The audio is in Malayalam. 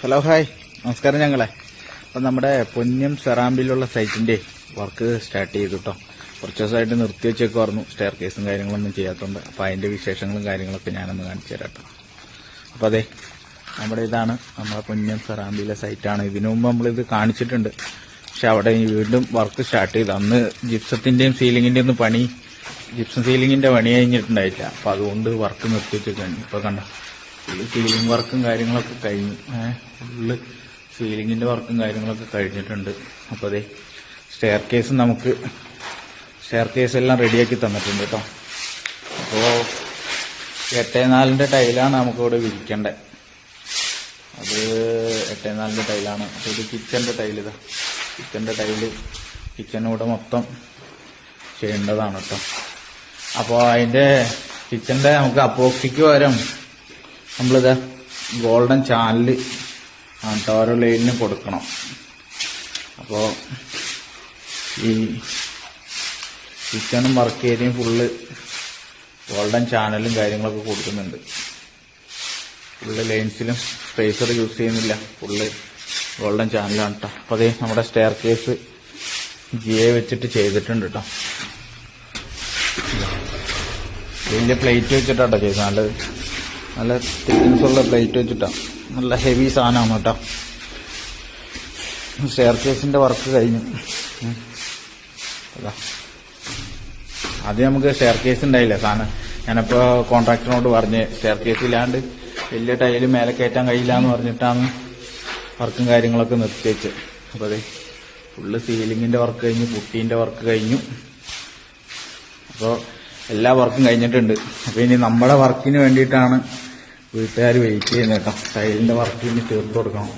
ഹലോ ഹായ് നമസ്കാരം. അപ്പം നമ്മുടെ പൊന്നം സെറാമ്പിലുള്ള സൈറ്റിന്റെ വർക്ക് സ്റ്റാർട്ട് ചെയ്തു കേട്ടോ. കുറച്ച് ദിവസമായിട്ട് നിർത്തി വെച്ചേക്കുമായിരുന്നു, സ്റ്റെയർ കേസും കാര്യങ്ങളൊന്നും ചെയ്യാത്തതുകൊണ്ട്. അപ്പം അതിന്റെ വിശേഷങ്ങളും കാര്യങ്ങളൊക്കെ ഞാനൊന്ന് കാണിച്ചു തരാം കേട്ടോ. അപ്പം അതെ, ഇതാണ് നമ്മുടെ പൊന്നം സെറാമ്പിലെ സൈറ്റാണ്. ഇതിനു മുമ്പ് നമ്മളിത് കാണിച്ചിട്ടുണ്ട്, പക്ഷെ അവിടെ വീണ്ടും വർക്ക് സ്റ്റാർട്ട് ചെയ്തു. അന്ന് ജിപ്സത്തിന്റെയും സീലിംഗിന്റെയും ഒന്നും പണി, ജിപ്സം സീലിംഗിന്റെ പണി കഴിഞ്ഞിട്ടുണ്ടായില്ല. അപ്പം അതുകൊണ്ട് വർക്ക് നിർത്തി വെച്ചേക്കാണ്. ഇപ്പൊ കണ്ട ഫുള്ള് സീലിംഗ് വർക്കും കാര്യങ്ങളൊക്കെ കഴിഞ്ഞു. ഫുള്ള് സീലിംഗിന്റെ വർക്കും കാര്യങ്ങളൊക്കെ കഴിഞ്ഞിട്ടുണ്ട്. അപ്പോൾ അതെ, സ്റ്റെയർ കേസ് എല്ലാം റെഡിയാക്കി തന്നിട്ടുണ്ട് കേട്ടോ. അപ്പോൾ 8x4 ടൈലാണ് നമുക്കിവിടെ വിരിക്കേണ്ടത്. അത് 8x4 ടൈലാണ്. അപ്പോൾ ഇത് കിച്ചന്റെ ടൈല്, കിച്ചനിവിടെ മൊത്തം ചെയ്യേണ്ടതാണ് കേട്ടോ. അപ്പോൾ അതിന്റെ കിച്ചന്റെ നമുക്ക് അപ്പോക്സിക്ക് പകരം നമ്മളിത് ഗോൾഡൻ ചാനല് ഓരോ ലൈനിനും കൊടുക്കണം. അപ്പോൾ ഈ കിച്ചണും വർക്ക് ഏരിയയും ഫുള്ള് ഗോൾഡൻ ചാനലും കാര്യങ്ങളൊക്കെ കൊടുക്കുന്നുണ്ട്. ഫുള്ള് ലൈൻസിലും സ്പേസർ യൂസ് ചെയ്യുന്നില്ല, ഫുള്ള് ഗോൾഡൻ ചാനലാണ് കേട്ടോ. അപ്പോൾ അതേ നമ്മുടെ സ്റ്റെയർ കേസ് GA വെച്ചിട്ട് ചെയ്തിട്ടുണ്ട് കേട്ടോ. വലിയ പ്ലേറ്റ് വെച്ചിട്ടാട്ടോ ചെയ്തത്, നല്ല തിക്നെസ് ഉള്ള പ്ലേറ്റ് വെച്ചിട്ടാ, നല്ല ഹെവി സാധനമാണ് കേട്ടോ. സ്റ്റെയർ കേസിന്റെ വർക്ക് കഴിഞ്ഞു. അതാ ആദ്യം നമുക്ക് സ്റ്റെയർ കേസ് ഉണ്ടായില്ല സാധനം. ഞാനിപ്പോ കോൺട്രാക്ടറിനോട് പറഞ്ഞ് സ്റ്റെയർ കേസ് ഇല്ലാണ്ട് വലിയ ടൈല് മേലെ കയറ്റാൻ കഴിയില്ല എന്ന് പറഞ്ഞിട്ടാണ് വർക്കും കാര്യങ്ങളൊക്കെ നിർത്തിവെച്ച്. അപ്പൊ അതെ, ഫുള്ള് സീലിംഗിന്റെ വർക്ക് കഴിഞ്ഞു, പുട്ടീന്റെ വർക്ക് കഴിഞ്ഞു. അപ്പോൾ എല്ലാ വർക്കും കഴിഞ്ഞിട്ടുണ്ട്. അപ്പൊ ഇനി നമ്മുടെ വർക്കിന് വേണ്ടിയിട്ടാണ് വീട്ടുകാർ വെയിറ്റ് ചെയ്യുന്നത് കേട്ടോ. ടൈലിന്റെ വർക്ക് ഇനി തീർത്തു കൊടുക്കണം.